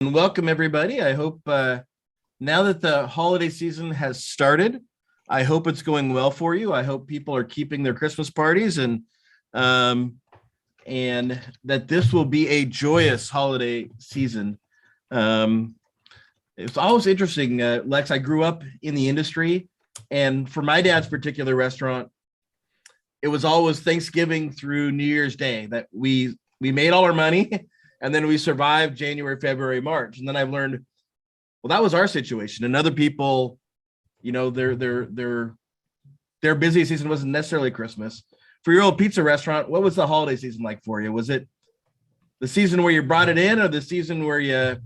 And welcome everybody. I hope now that the holiday season has started, I hope it's going well for you. I hope people are keeping their Christmas parties um, and that this will be a joyous holiday season. Um, it's always interesting, Lex. I grew up in the industry, and for my dad's particular restaurant, it was always Thanksgiving through New Year's Day that we made all our money. And then we survived January, February, March. And then I've learned, well, that was our situation. And other people, you know, their busy season wasn't necessarily Christmas. For your old pizza restaurant, what was the holiday season like for you? Was it the season where you brought it in, or the season where you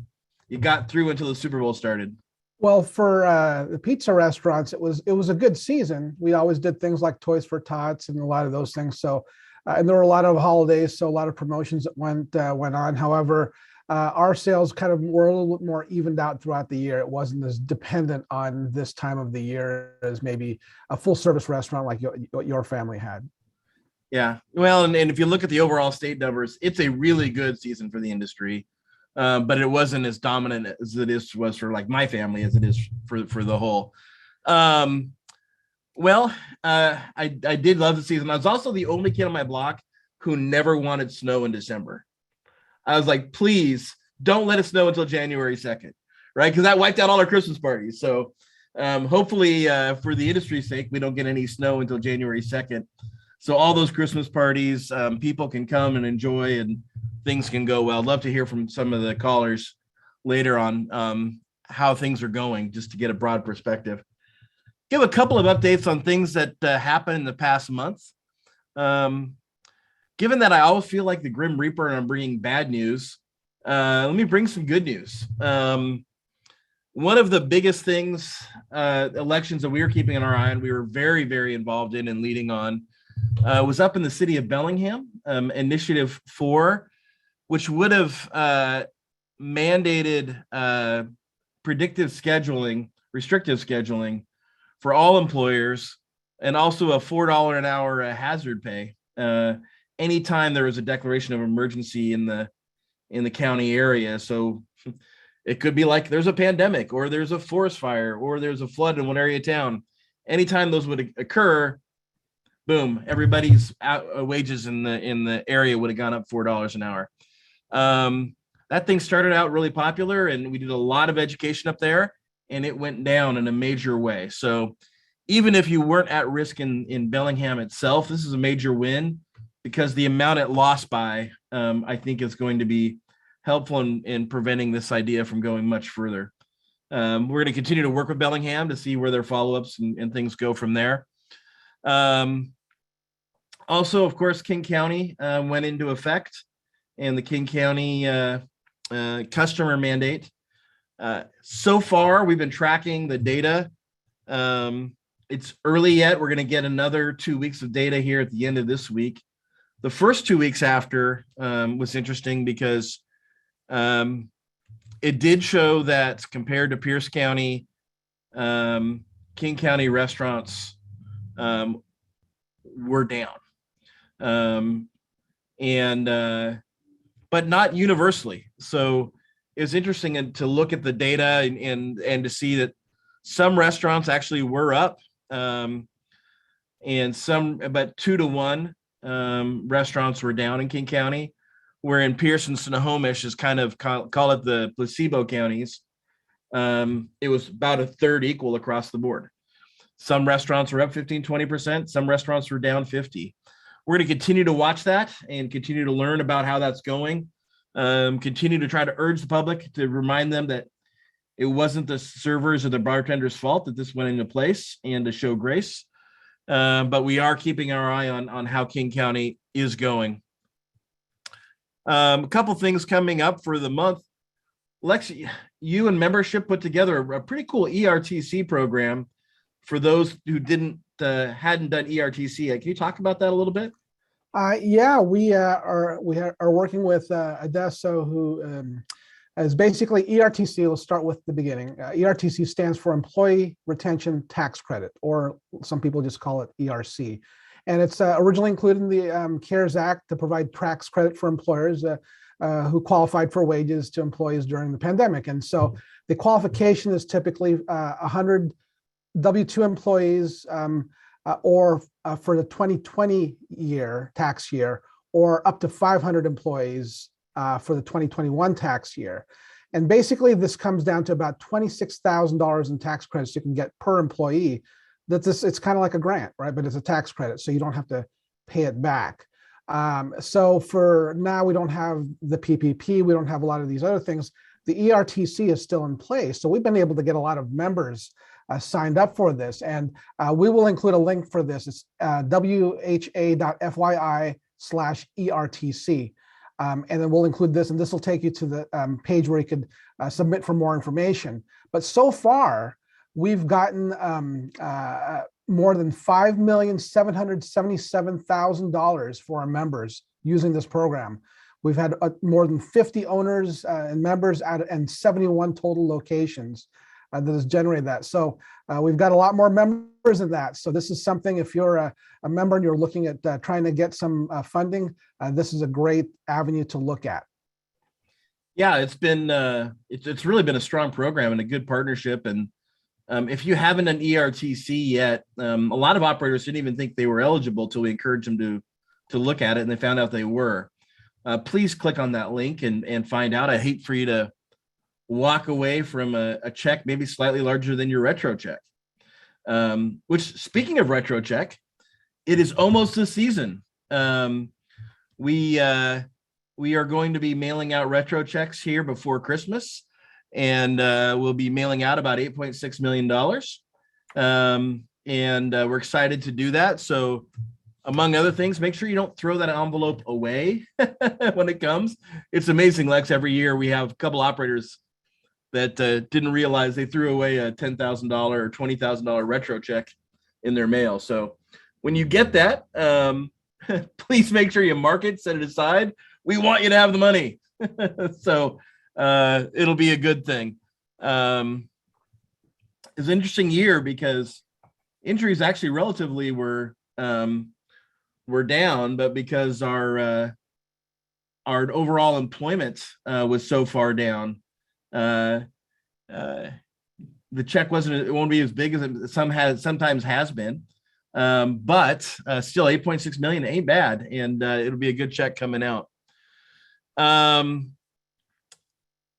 got through until the Super Bowl started? Well, for the pizza restaurants, it was a good season. We always did things like Toys for Tots and a lot of those things. So, and there were a lot of holidays, so a lot of promotions that went on. However, our sales kind of were a little bit more evened out throughout the year. It wasn't as dependent on this time of the year as maybe a full service restaurant like your family had. Yeah, well, and if you look at the overall state numbers, it's a really good season for the industry. But it wasn't as dominant as was for like my family as it is for the whole. Well, I did love the season. I was also the only kid on my block who never wanted snow in December. I was like, please don't let it snow until January 2nd, right? Because that wiped out all our Christmas parties. So hopefully for the industry's sake, we don't get any snow until January 2nd. So all those Christmas parties, people can come and enjoy and things can go well. I'd love to hear from some of the callers later on how things are going, just to get a broad perspective. Give a couple of updates on things that happened in the past month. Given that I always feel like the Grim Reaper and I'm bringing bad news, let me bring some good news. One of the biggest things, elections that we were keeping an eye on, we were very, very involved in and leading on, was up in the city of Bellingham, Initiative 4, which would have mandated predictive scheduling, restrictive scheduling for all employers, and also a $4 an hour hazard pay anytime there was a declaration of emergency in the county area. So it could be like there's a pandemic, or there's a forest fire, or there's a flood in one area of town. Anytime those would occur, boom, everybody's wages in the area would have gone up $4 an hour. That thing started out really popular, and we did a lot of education up there, and it went down in a major way. So even if you weren't at risk in Bellingham itself, this is a major win, because the amount it lost by, I think, is going to be helpful in preventing this idea from going much further. We're going to continue to work with Bellingham to see where their follow-ups and things go from there. Also, of course, King County went into effect, and the King County customer mandate. So far, we've been tracking the data. It's early yet. We're going to get another 2 weeks of data here at the end of this week. The first 2 weeks after was interesting because it did show that compared to Pierce County, King County restaurants were down. But not universally. So it was interesting to look at the data and to see that some restaurants actually were up, and some, but 2-to-1 restaurants were down in King County, where in Pierce and Snohomish is kind of call it the placebo counties. It was about a third equal across the board. Some restaurants were up 15-20%. Some restaurants were down 50%. We're going to continue to watch that and continue to learn about how that's going. Continue to try to urge the public to remind them that it wasn't the servers or the bartenders' fault that this went into place, and to show grace. But we are keeping our eye on how King County is going. A couple things coming up for the month. Lex, you and membership put together a pretty cool ERTC program for those who hadn't done ERTC. Can you talk about that a little bit? Yeah, we are working with Adesso, who is basically ERTC. Let's start with the beginning. ERTC stands for Employee Retention Tax Credit, or some people just call it ERC. And it's originally included in the CARES Act to provide tax credit for employers. who qualified for wages to employees during the pandemic. And so the qualification is typically 100 W-2 employees or for the 2020 tax year, or up to 500 employees for the 2021 tax year. And basically, this comes down to about $26,000 in tax credits you can get per employee. It's kind of like a grant, right? But it's a tax credit, so you don't have to pay it back. So for now, we don't have the PPP. We don't have a lot of these other things. The ERTC is still in place. So we've been able to get a lot of members signed up for this. And we will include a link for this. It's wha.fyi/ERTC. And then we'll include this, and this will take you to the page where you could submit for more information. But so far, we've gotten more than $5,777,000 for our members using this program. We've had more than 50 owners and members and 71 total locations that has generated that. So we've got a lot more members than that. So this is something, if you're a member and you're looking at trying to get some funding, this is a great avenue to look at. Yeah, it's been it's really been a strong program and a good partnership. And if you haven't an ERTC yet, a lot of operators didn't even think they were eligible till we encouraged them to look at it, and they found out they were. Please click on that link and find out. I hate for you to walk away from a check maybe slightly larger than your retro check. Which, speaking of retro check, it is almost the season. We are going to be mailing out retro checks here before Christmas, and we'll be mailing out about $8.6 million. And we're excited to do that. So among other things, make sure you don't throw that envelope away when it comes. It's amazing, Lex. Every year we have a couple operators that didn't realize they threw away a $10,000 or $20,000 retro check in their mail. So when you get that, please make sure you mark it, set it aside. We want you to have the money. So it'll be a good thing. It's an interesting year because injuries actually relatively were down, but because our overall employment was so far down, the check it won't be as big as it sometimes has been, but still 8.6 million ain't bad, and it'll be a good check coming out.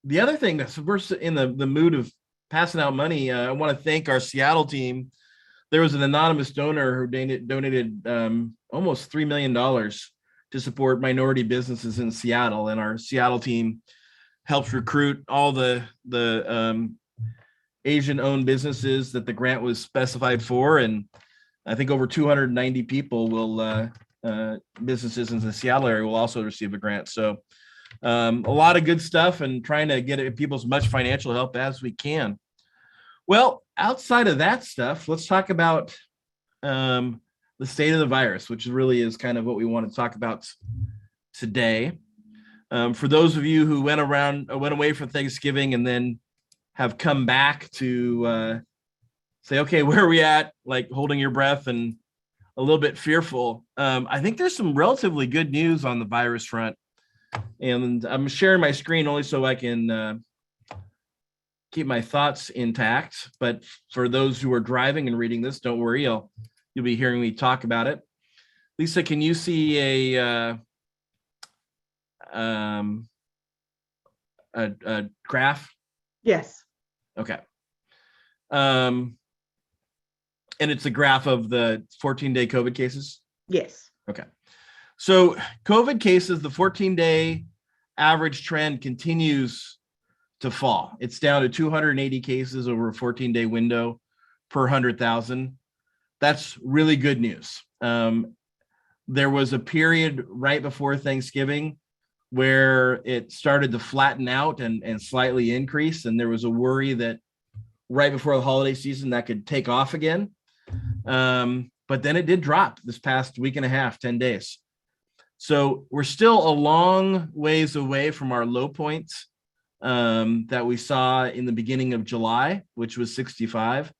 The other thing, so we're in the mood of passing out money. I want to thank our Seattle team. There was an anonymous donor who donated almost $3 million to support minority businesses in Seattle, and our Seattle team helps recruit all the Asian-owned businesses that the grant was specified for, and I think over 290 people will businesses in the Seattle area will also receive a grant. So a lot of good stuff, and trying to get people as much financial help as we can. Well, outside of that stuff, let's talk about the state of the virus, which really is kind of what we want to talk about today. For those of you who went away for Thanksgiving and then have come back to say, okay, where are we at? Like holding your breath and a little bit fearful. I think there's some relatively good news on the virus front, and I'm sharing my screen only so I can keep my thoughts intact. But for those who are driving and reading this, don't worry, you'll be hearing me talk about it. Lisa, can you see a graph? Yes. Okay. And it's a graph of the 14-day COVID cases? Yes. Okay. So COVID cases, the 14-day average trend continues to fall. It's down to 280 cases over a 14-day window per 100,000. That's really good news. There was a period right before Thanksgiving where it started to flatten out and slightly increase. And there was a worry that right before the holiday season that could take off again. But then it did drop this past week and a half, 10 days. So we're still a long ways away from our low points that we saw in the beginning of July, which was 65.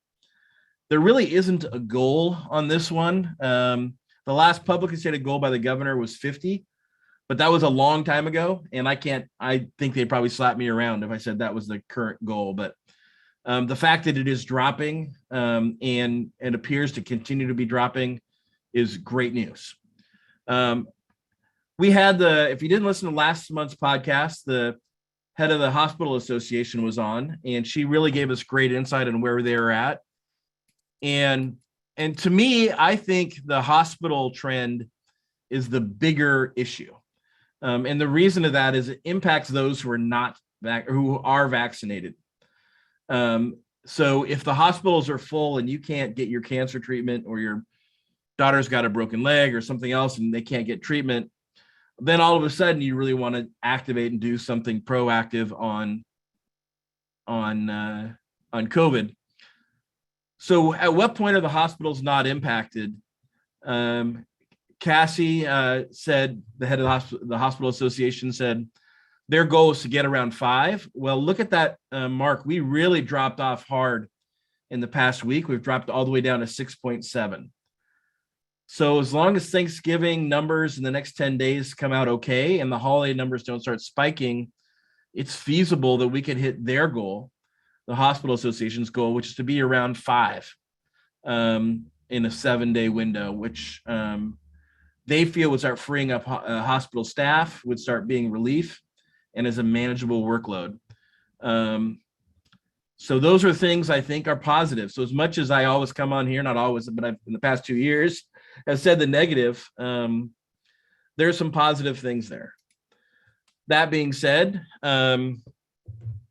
There really isn't a goal on this one. The last publicly stated goal by the governor was 50. but that was a long time ago. And I think they'd probably slap me around if I said that was the current goal. But the fact that it is dropping and it appears to continue to be dropping is great news. We had if you didn't listen to last month's podcast, the head of the hospital association was on, and she really gave us great insight on where they were at. And to me, I think the hospital trend is the bigger issue. And the reason of that is it impacts those who are vaccinated. So if the hospitals are full and you can't get your cancer treatment, or your daughter's got a broken leg or something else and they can't get treatment, then all of a sudden you really want to activate and do something proactive on COVID. So at what point are the hospitals not impacted? Cassie said, the head of the hospital association said their goal is to get around 5. Well, look at that, Mark. We really dropped off hard in the past week. We've dropped all the way down to 6.7. So as long as Thanksgiving numbers in the next 10 days come out okay, and the holiday numbers don't start spiking, it's feasible that we could hit their goal, the hospital association's goal, which is to be around 5 in a 7-day window, which they feel would start freeing up hospital staff, would start being relief, and is a manageable workload. So those are things I think are positive. So as much as I always come on here, not always, but in the past 2 years, have said the negative, there's some positive things there. That being said,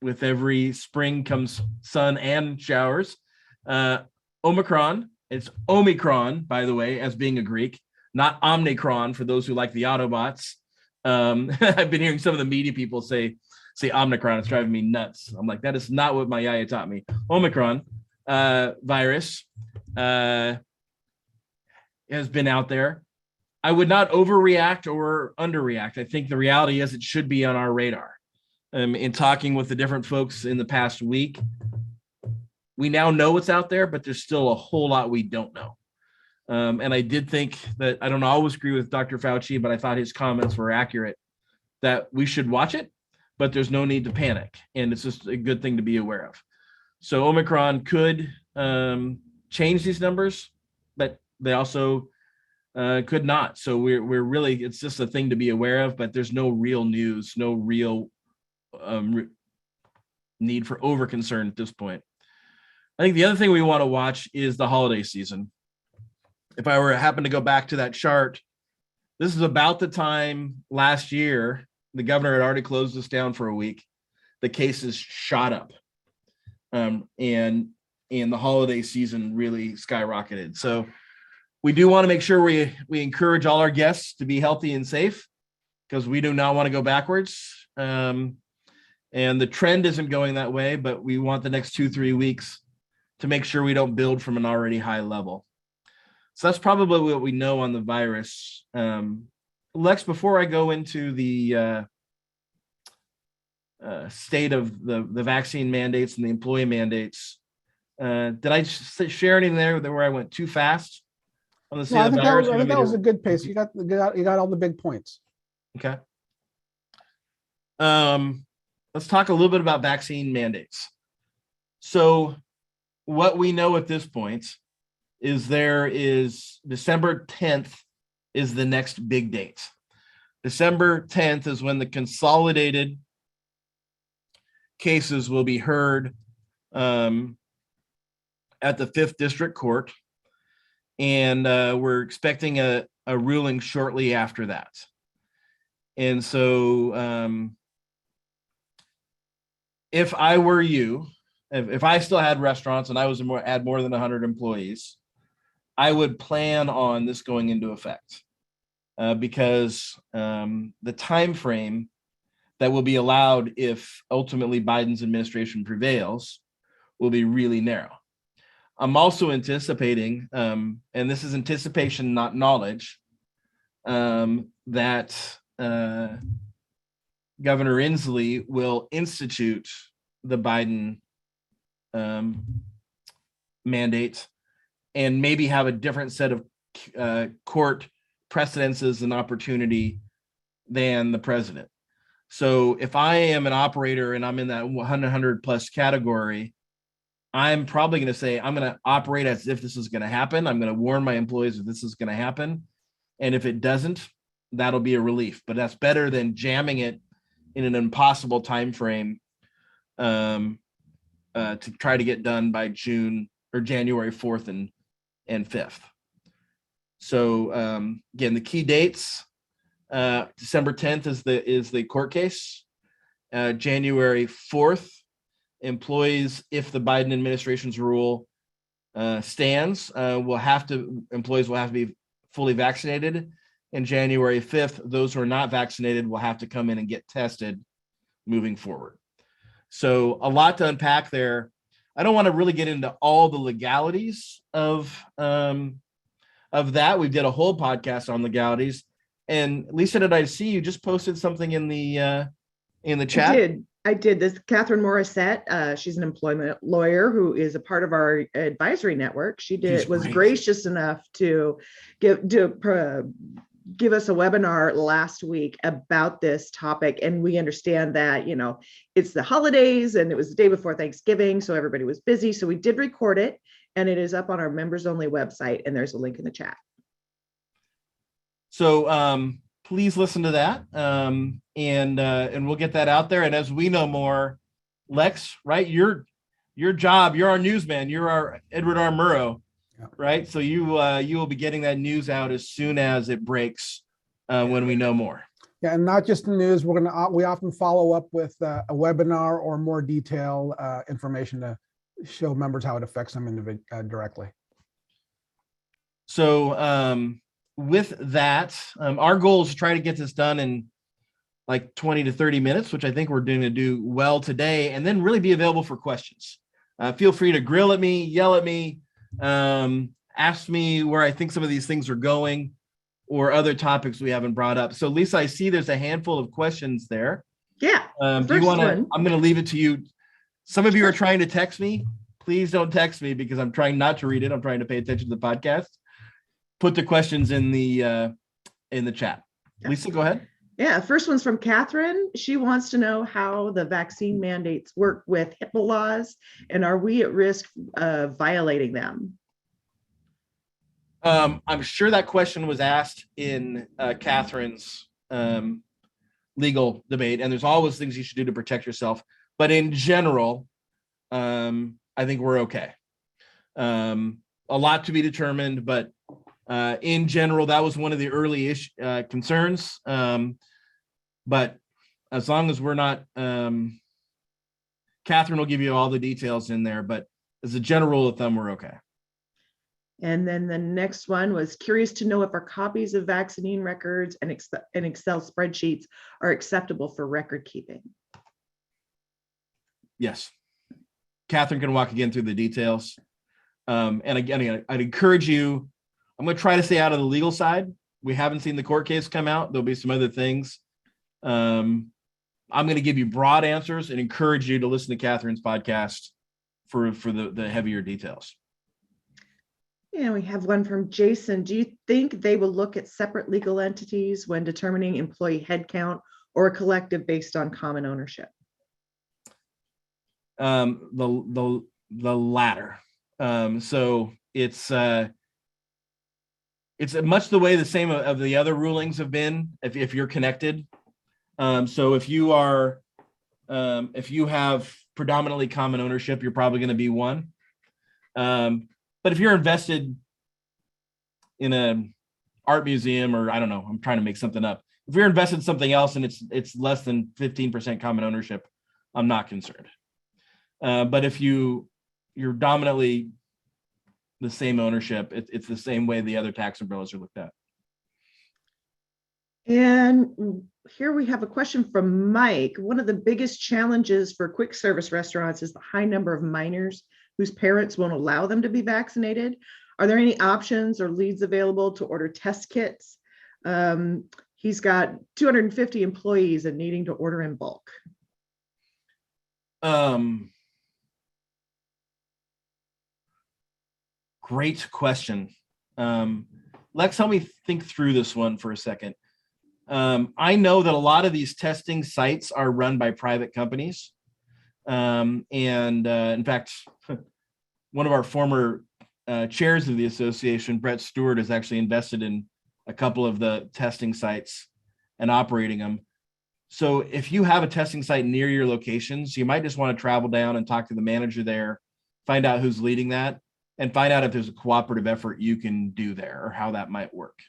with every spring comes sun and showers. Omicron, it's Omicron, by the way, as being a Greek, not Omnicron for those who like the Autobots. I've been hearing some of the media people say Omicron. It's driving me nuts. I'm like, that is not what my yaya taught me. Omicron virus has been out there. I would not overreact or underreact. I think the reality is it should be on our radar. In talking with the different folks in the past week, we now know what's out there, but there's still a whole lot we don't know. And I did think that, I don't always agree with Dr. Fauci, but I thought his comments were accurate, that we should watch it, but there's no need to panic. And it's just a good thing to be aware of. So Omicron could change these numbers, but they also could not. So we're really, it's just a thing to be aware of, but there's no real news, no real need for over concern at this point. I think the other thing we want to watch is the holiday season. If I happen to go back to that chart, this is about the time last year, the governor had already closed us down for a week. The cases shot up. And the holiday season really skyrocketed. So we do want to make sure we encourage all our guests to be healthy and safe, because we do not want to go backwards. And the trend isn't going that way, but we want the next 2-3 weeks to make sure we don't build from an already high level. So that's probably what we know on the virus. Lex, before I go into the state of the vaccine mandates and the employee mandates, did I share anything there where I went too fast on the state of the virus? I think that was a good pace. You got all the big points. Okay. Let's talk a little bit about vaccine mandates. So what we know at this point is there is December 10th is the next big date. December 10th is when the consolidated cases will be heard at the 5th District Court. And we're expecting a ruling shortly after that. And so if I were you, if I still had restaurants and I was had more than 100 employees, I would plan on this going into effect because the time frame that will be allowed if ultimately Biden's administration prevails will be really narrow. I'm also anticipating, and this is anticipation, not knowledge, that Governor Inslee will institute the Biden mandate and maybe have a different set of court precedences and opportunity than the president. So if I am an operator and I'm in that 100 plus category, I'm probably going to say, I'm going to operate as if this is going to happen. I'm going to warn my employees if this is going to happen. And if it doesn't, that'll be a relief. But that's better than jamming it in an impossible time frame to try to get done by June or January 4th and 5th. So again, the key dates, December 10th is the court case. January 4th, employees, if the Biden administration's rule stands, employees will have to be fully vaccinated. And January 5th, those who are not vaccinated will have to come in and get tested moving forward. So a lot to unpack there. I don't want to really get into all the legalities of that. We did a whole podcast on legalities. And Lisa, did I see you just posted something in the chat? I did. This Catherine Morissette. She's an employment lawyer who is a part of our advisory network. She was gracious enough to give us a webinar last week about this topic. And we understand that, it's the holidays and it was the day before Thanksgiving, so everybody was busy. So we did record it, and it is up on our members only website, and there's a link in the chat. So please listen to that, and we'll get that out there. And as we know more, Lex, right? Your job, you're our newsman. You're our Edward R. Murrow, right? So you will be getting that news out as soon as it breaks when we know more. Yeah, and not just the news. We often follow up with a webinar or more detailed information to show members how it affects them directly. So with that, our goal is to try to get this done in like 20 to 30 minutes, which I think we're going to do well today, and then really be available for questions. Feel free to grill at me, yell at me, ask me where I think some of these things are going or other topics we haven't brought up. So Lisa, I see there's a handful of questions there. Yeah. Do you want to, I'm going to leave it to you. Some of you are trying to text me. Please don't text me because I'm trying not to read it. I'm trying to pay attention to the podcast. Put the questions in the chat. Yeah. Lisa, go ahead. Yeah, first one's from Catherine. She wants to know how the vaccine mandates work with Hipaa laws, and are we at risk of violating them? I'm sure that question was asked in Catherine's legal debate, and there's always things you should do to protect yourself. But in general, I think we're okay. A lot to be determined, but in general, that was one of the early concerns. But as long as we're not, Catherine will give you all the details in there, but as a general rule of thumb, we're okay. And then the next one was curious to know if our copies of vaccine records and Excel spreadsheets are acceptable for record keeping. Yes. Catherine can walk again through the details. And again, I'd encourage you, I'm going to try to stay out of the legal side. We haven't seen the court case come out. There'll be some other things. I'm going to give you broad answers and encourage you to listen to Catherine's podcast for the heavier details. And we have one from Jason. Do you think they will look at separate legal entities when determining employee headcount or a collective based on common ownership? The latter. So it's much the way the same of the other rulings have been. If you're connected, so if you have predominantly common ownership, you're probably going to be one. But if you're invested in an art museum, or I don't know, I'm trying to make something up. If you're invested in something else and it's less than 15% common ownership, I'm not concerned. But if you're dominantly the same ownership, it's the same way the other tax umbrellas are looked at. And here we have a question from Mike. One of the biggest challenges for quick service restaurants is the high number of minors whose parents won't allow them to be vaccinated. Are there any options or leads available to order test kits? He's got 250 employees and needing to order in bulk. Great question. Lex, help me think through this one for a second. I know that a lot of these testing sites are run by private companies. In fact, one of our former chairs of the association, Brett Stewart, has actually invested in a couple of the testing sites and operating them. So if you have a testing site near your locations, you might just want to travel down and talk to the manager there, find out who's leading that, and find out if there's a cooperative effort you can do there or how that might work.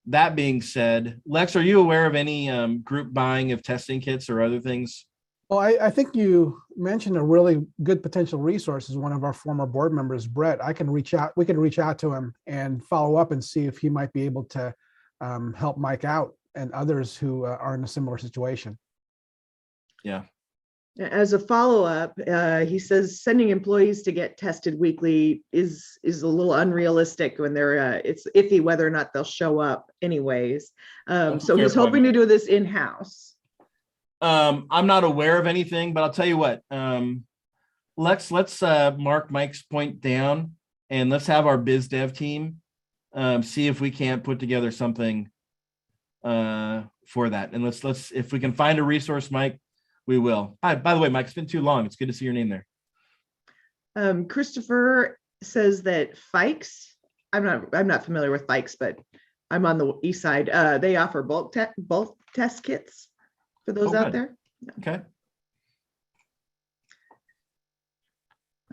That being said, Lex, are you aware of any group buying of testing kits or other things? Well, I think you mentioned a really good potential resource is one of our former board members, Brett. We can reach out to him and follow up and see if he might be able to help Mike out and others who are in a similar situation. Yeah. As a follow-up, he says sending employees to get tested weekly is a little unrealistic when they're it's iffy whether or not they'll show up anyways. So he's hoping to do this in-house. I'm not aware of anything, but I'll tell you what, let's mark Mike's point down and let's have our biz dev team see if we can't put together something for that. And let's if we can find a resource, Mike, we will. Hi, by the way, Mike, it's been too long. It's good to see your name there. Christopher says that Fikes, I'm not familiar with Fikes, but I'm on the east side. They offer bulk test kits for those out there. Okay.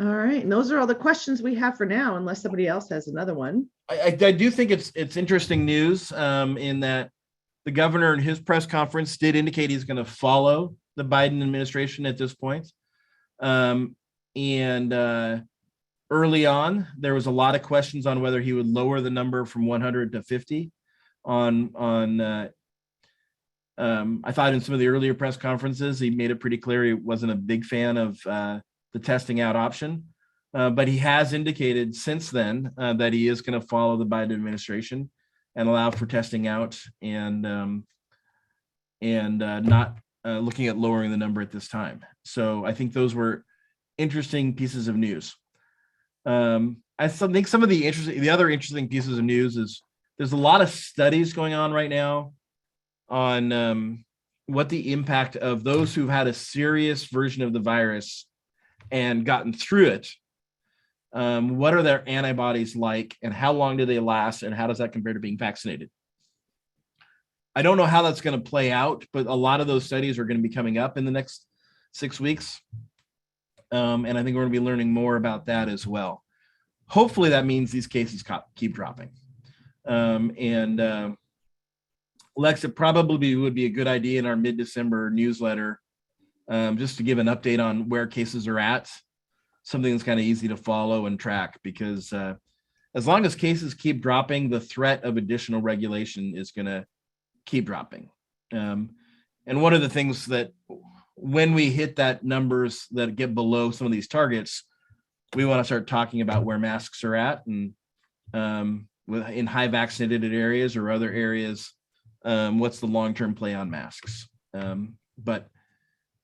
All right, and those are all the questions we have for now, unless somebody else has another one. I do think it's interesting news in that the governor in his press conference did indicate he's going to follow the Biden administration at this point. Early on, there was a lot of questions on whether he would lower the number from 100 to 50 I thought in some of the earlier press conferences, he made it pretty clear he wasn't a big fan of the testing out option. But he has indicated since then that he is going to follow the Biden administration and allow for testing out and not looking at lowering the number at this time. So I think those were interesting pieces of news. I think some of the other interesting pieces of news is there's a lot of studies going on right now on what the impact of those who've had a serious version of the virus and gotten through it. What are their antibodies like and how long do they last and how does that compare to being vaccinated? I don't know how that's going to play out, but a lot of those studies are going to be coming up in the next 6 weeks. And I think we're going to be learning more about that as well. Hopefully that means these cases keep dropping. Lex, it probably would be a good idea in our mid-December newsletter just to give an update on where cases are at, something that's kind of easy to follow and track, because as long as cases keep dropping, the threat of additional regulation is going to keep dropping. And one of the things that when we hit that numbers that get below some of these targets, we want to start talking about where masks are at and in high vaccinated areas or other areas, what's the long-term play on masks? But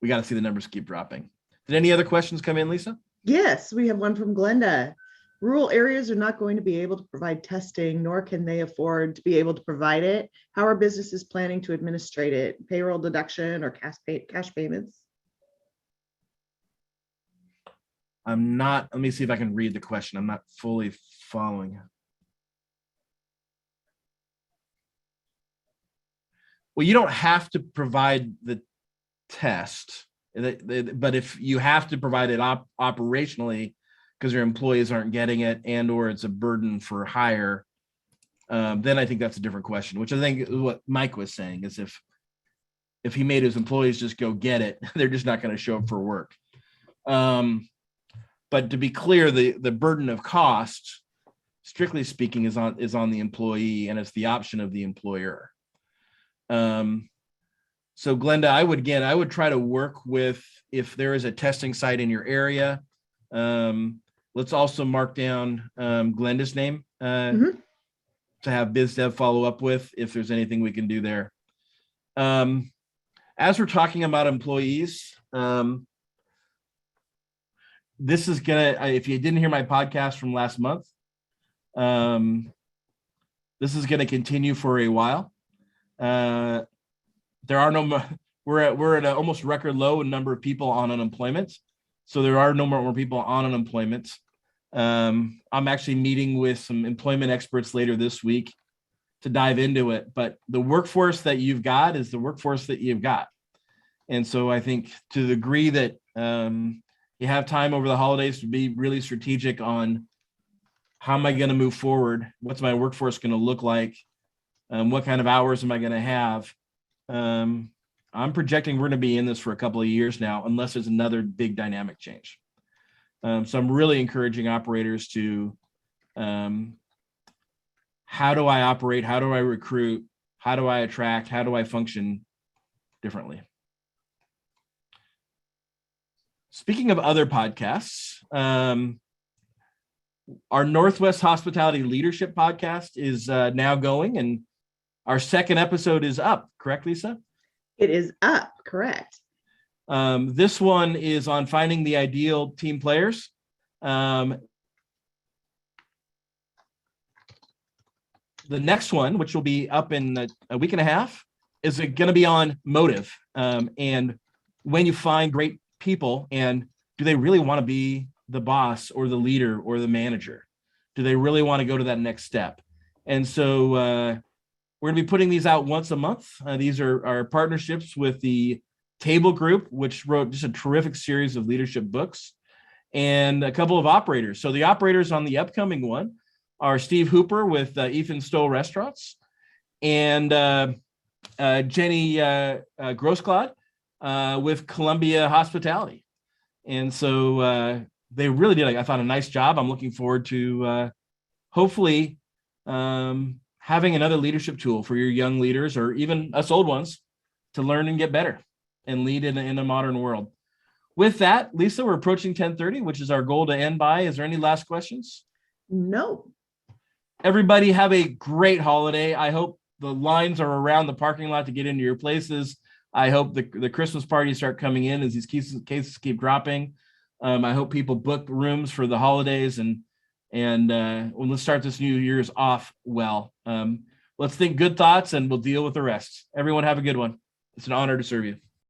we got to see the numbers keep dropping. Did any other questions come in, Lisa? Yes, we have one from Glenda. Rural areas are not going to be able to provide testing, nor can they afford to be able to provide it. How are businesses planning to administrate it? Payroll deduction or cash payments? Let me see if I can read the question. I'm not fully following. Well, you don't have to provide the test, but if you have to provide it operationally because your employees aren't getting it and or it's a burden for hire, then I think that's a different question, which I think is what Mike was saying is if he made his employees just go get it, they're just not going to show up for work. But to be clear, the burden of cost, strictly speaking, is on the employee and it's the option of the employer. So Glenda, I would try to work with, if there is a testing site in your area, let's also mark down Glenda's name to have BizDev follow up with if there's anything we can do there. As we're talking about employees, this is if you didn't hear my podcast from last month, this is gonna continue for a while. There are no more, we're at an almost record low in number of people on unemployment. So there are no more people on unemployment. I'm actually meeting with some employment experts later this week to dive into it, but the workforce that you've got is the workforce that you've got. And so I think to the degree that you have time over the holidays to be really strategic on how am I going to move forward? What's my workforce going to look like? What kind of hours am I going to have? I'm projecting we're going to be in this for a couple of years now, unless there's another big dynamic change. So I'm really encouraging operators to, how do I operate? How do I recruit? How do I attract? How do I function differently? Speaking of other podcasts, our Northwest Hospitality Leadership podcast is now going, and our second episode is up, correct, Lisa? It is up, correct. This one is on finding the ideal team players. The next one, which will be up in a week and a half, is going to be on motive, and when you find great people, and do they really want to be the boss or the leader or the manager? Do they really want to go to that next step? And so we're going to be putting these out once a month. These are our partnerships with the Table Group, which wrote just a terrific series of leadership books, and a couple of operators. So the operators on the upcoming one are Steve Hooper with Ethan Stoll Restaurants, and Jenny Grossklad with Columbia Hospitality. And so they really did, I thought, a nice job. I'm looking forward to hopefully having another leadership tool for your young leaders, or even us old ones, to learn and get better and lead in a modern world. With that, Lisa, we're approaching 10:30, which is our goal to end by. Is there any last questions? No. Everybody have a great holiday. I hope the lines are around the parking lot to get into your places. I hope the Christmas parties start coming in as these cases keep dropping. I hope people book rooms for the holidays, and let's start this new year's off well. Let's think good thoughts, and we'll deal with the rest. Everyone have a good one. It's an honor to serve you.